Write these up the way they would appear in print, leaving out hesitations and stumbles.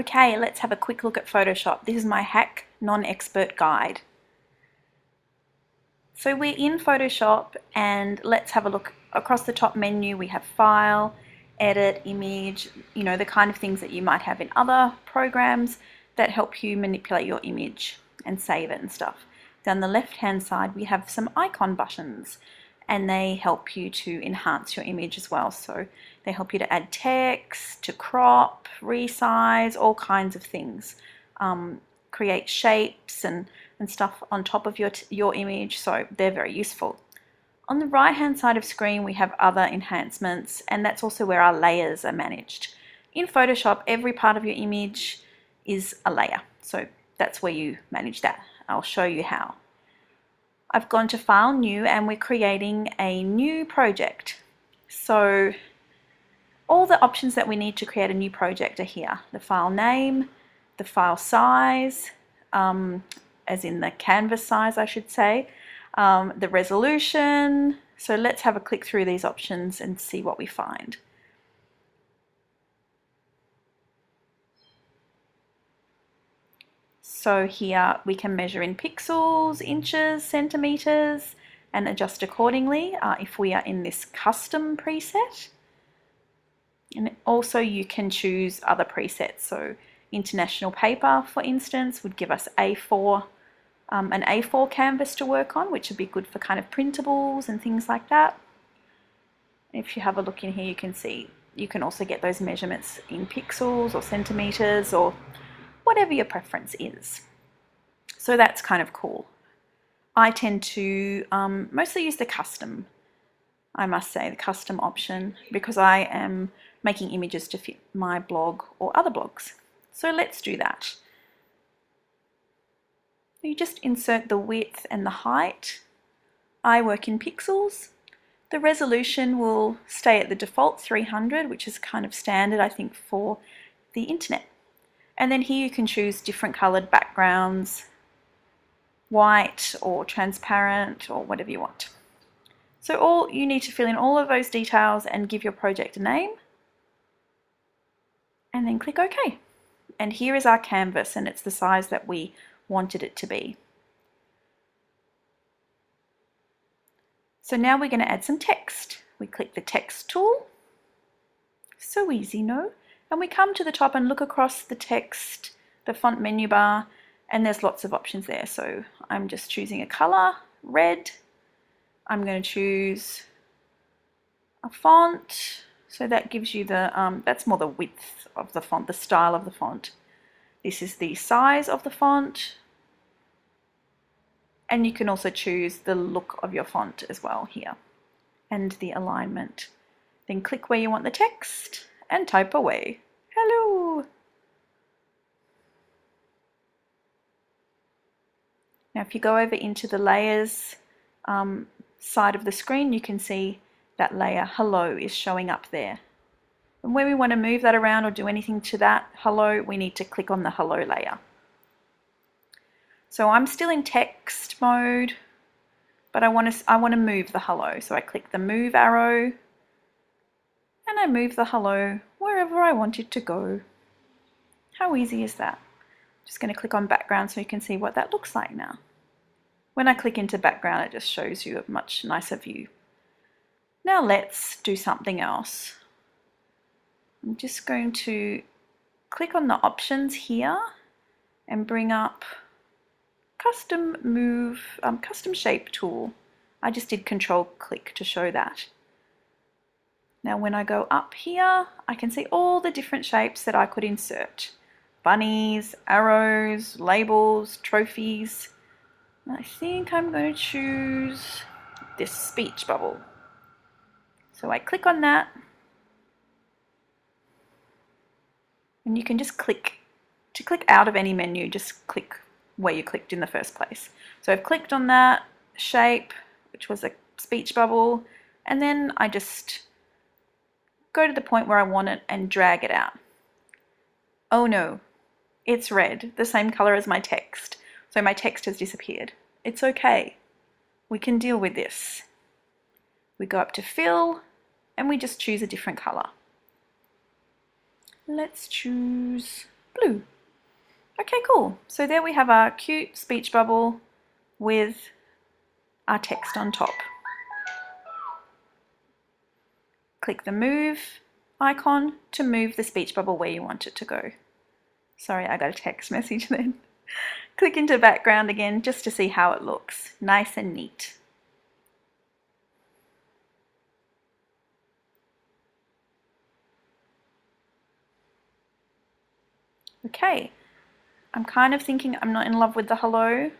Okay, let's have a quick look at Photoshop. This is my hack non-expert guide. So we're in Photoshop and let's have a look. Across the top menu we have File, Edit, Image, the kind of things that you might have in other programs that help you manipulate your image and save it and stuff. Down the left hand side we have some icon buttons and they help you to enhance your image as well. So they help you to add text, to crop, resize, all kinds of things. Create shapes and stuff on top of your image, so they're very useful. On the right hand side of screen we have other enhancements, and that's also where our layers are managed. In Photoshop, every part of your image is a layer, so that's where you manage that. I'll show you how. I've gone to File, New, and we're creating a new project. So all the options that we need to create a new project are here. The file name, the file size, as in the canvas size I should say, the resolution. So let's have a click through these options and see what we find. So here we can measure in pixels, inches, centimeters, and adjust accordingly if we are in this custom preset. And also you can choose other presets. So international paper, for instance, would give us A4, an A4 canvas to work on, which would be good for kind of printables and things like that. If you have a look in here, you can see you can also get those measurements in pixels or centimeters or whatever your preference is. So that's kind of cool. I tend to mostly use the custom, I must say, the custom option, because I am making images to fit my blog or other blogs. So let's do that. You just insert the width and the height. I work in pixels. The resolution will stay at the default 300, which is kind of standard, I think, for the internet. And then here you can choose different colored backgrounds, white or transparent or whatever you want. So you need to fill in all of those details and give your project a name, and then click OK. And here is our canvas, and it's the size that we wanted it to be. So now we're going to add some text. We click the text tool. So easy, no? And we come to the top and look across the text, the font menu bar, and there's lots of options there. So I'm just choosing a color, red. I'm going to choose a font. So that gives you the, that's more the width of the font, the style of the font. This is the size of the font. And you can also choose the look of your font as well here, and the alignment. Then click where you want the text and type away. Hello! Now if you go over into the layers side of the screen, you can see that layer hello is showing up there. And when we want to move that around or do anything to that hello, we need to click on the hello layer. So I'm still in text mode, but I want to move the hello. So I click the move arrow and I move the hello wherever I want it to go. How easy is that? Just going to click on background so you can see what that looks like now. When I click into background, it just shows you a much nicer view. Now let's do something else. I'm just going to click on the options here and bring up custom shape tool. I just did control click to show that. Now when I go up here, I can see all the different shapes that I could insert. Bunnies, arrows, labels, trophies. I think I'm going to choose this speech bubble. So I click on that, and you can just click. To click out of any menu, just click where you clicked in the first place. So I've clicked on that shape, which was a speech bubble, and then I just go to the point where I want it and drag it out. Oh no, it's red, the same color as my text. So my text has disappeared. It's okay. We can deal with this. We go up to fill and we just choose a different color. Let's choose blue. Okay, cool. So there we have our cute speech bubble with our text on top. Click the move icon to move the speech bubble where you want it to go. Sorry, I got a text message then. Click into background again just to see how it looks. Nice and neat. Okay, I'm kind of thinking I'm not in love with the hello.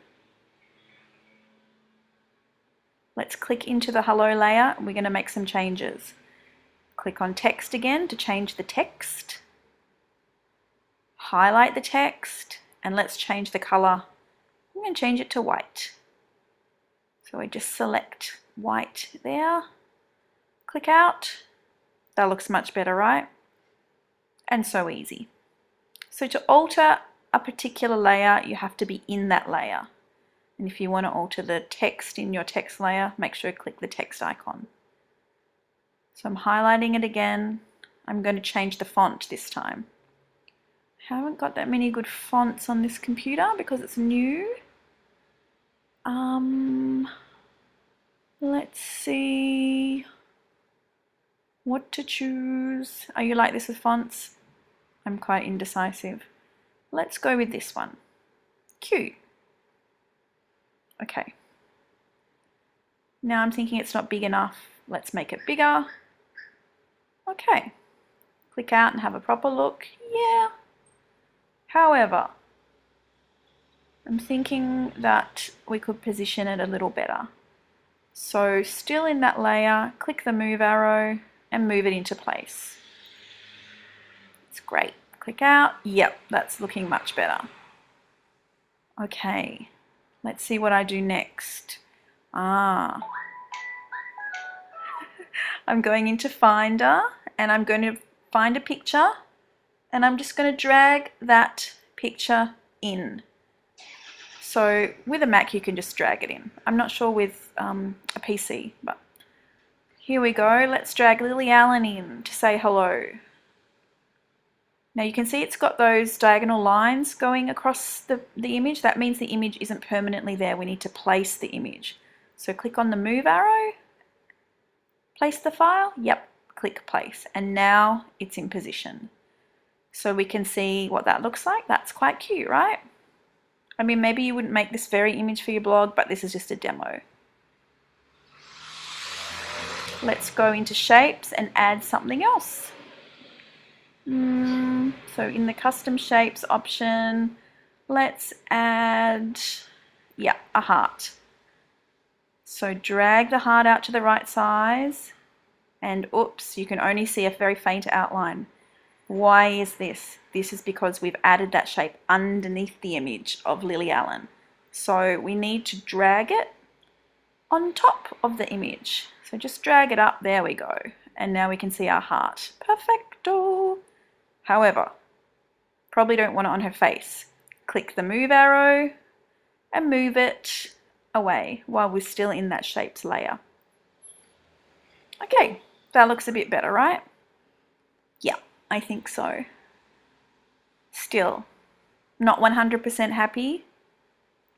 Let's click into the hello layer and we're going to make some changes. Click on text again to change the text. Highlight the text and let's change the color. I'm going to change it to white. So I just select white there. Click out. That looks much better, right? And so easy. So to alter a particular layer, you have to be in that layer. And if you want to alter the text in your text layer, make sure you click the text icon. So I'm highlighting it again. I'm going to change the font this time. I haven't got that many good fonts on this computer because it's new. Let's see what to choose. Are you like this with fonts? I'm quite indecisive. Let's go with this one. Cute. Okay. Now I'm thinking it's not big enough. Let's make it bigger. Okay. Click out and have a proper look. Yeah. However, I'm thinking that we could position it a little better. So still in that layer, click the move arrow and move it into place. It's great. Click out. Yep, that's looking much better. Okay, let's see what I do next. I'm going into Finder and I'm going to find a picture and I'm just going to drag that picture in. So with a Mac you can just drag it in. I'm not sure with a PC, but here we go. Let's drag Lily Allen in to say hello. Now you can see it's got those diagonal lines going across the image. That means the image isn't permanently there. We need to place the image. So click on the move arrow, place the file, yep, click place. And now it's in position. So we can see what that looks like. That's quite cute, right? I mean, maybe you wouldn't make this very image for your blog, but this is just a demo. Let's go into shapes and add something else. So in the custom shapes option, let's add, yeah, a heart. So drag the heart out to the right size and oops, you can only see a very faint outline. Why is this? This is because we've added that shape underneath the image of Lily Allen. So we need to drag it on top of the image. So just drag it up, there we go. And now we can see our heart. Perfecto. However, probably don't want it on her face. Click the move arrow and move it away while we're still in that shapes layer. Okay, that looks a bit better, right? Yeah, I think so. Still, not 100% happy.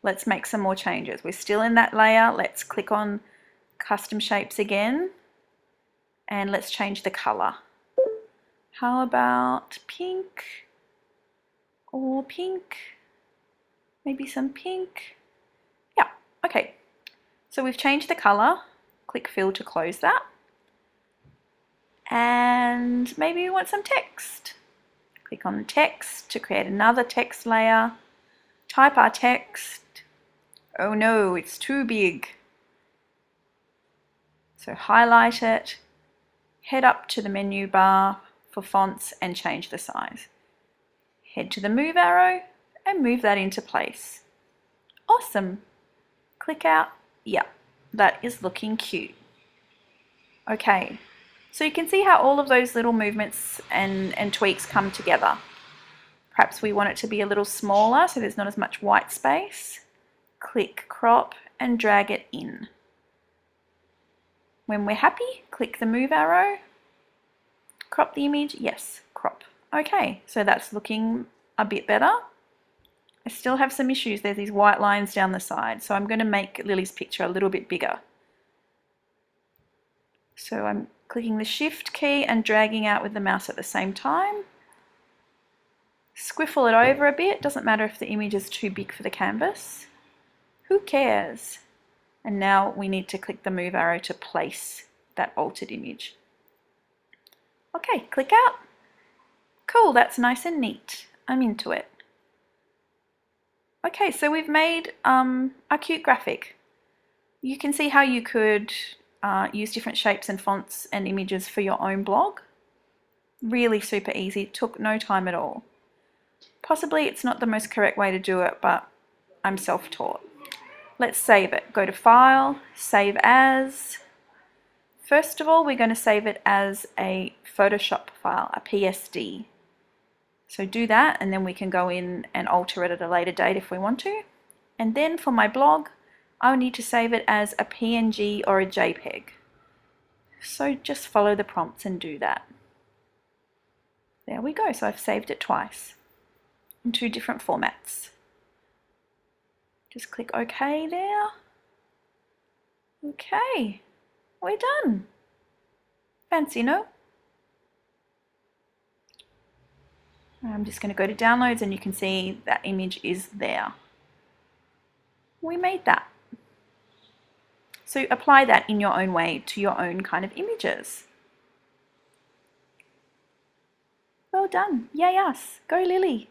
Let's make some more changes. We're still in that layer. Let's click on custom shapes again and let's change the color. How about pink or pink? Maybe some pink. Yeah, okay. So we've changed the color. Click fill to close that. And maybe we want some text. Click on the text to create another text layer. Type our text. Oh no, it's too big. So highlight it, head up to the menu bar for fonts and change the size. Head to the move arrow and move that into place. Awesome. Click out. Yeah, that is looking cute. Okay, so you can see how all of those little movements and tweaks come together. Perhaps we want it to be a little smaller so there's not as much white space. Click crop and drag it in. When we're happy, click the move arrow. Crop the image, yes, crop. Okay, so that's looking a bit better. I still have some issues. There's these white lines down the side, so I'm going to make Lily's picture a little bit bigger. So I'm clicking the Shift key and dragging out with the mouse at the same time. Squiffle it over a bit. Doesn't matter if the image is too big for the canvas. Who cares? And now we need to click the move arrow to place that altered image. Okay, click out. Cool, that's nice and neat. I'm into it. Okay, so we've made a cute graphic. You can see how you could use different shapes and fonts and images for your own blog. Really super easy, it took no time at all. Possibly it's not the most correct way to do it, but I'm self-taught. Let's save it. Go to File, Save As. First of all, we're going to save it as a Photoshop file, a PSD. So do that, and then we can go in and alter it at a later date if we want to. And then for my blog, I'll need to save it as a PNG or a JPEG. So just follow the prompts and do that. There we go. So I've saved it twice in 2 different formats. Just click OK there. Okay, we're done. Fancy, no? I'm just going to go to downloads and you can see that image is there. We made that. So apply that in your own way to your own kind of images. Well done. Yay us. Go Lily.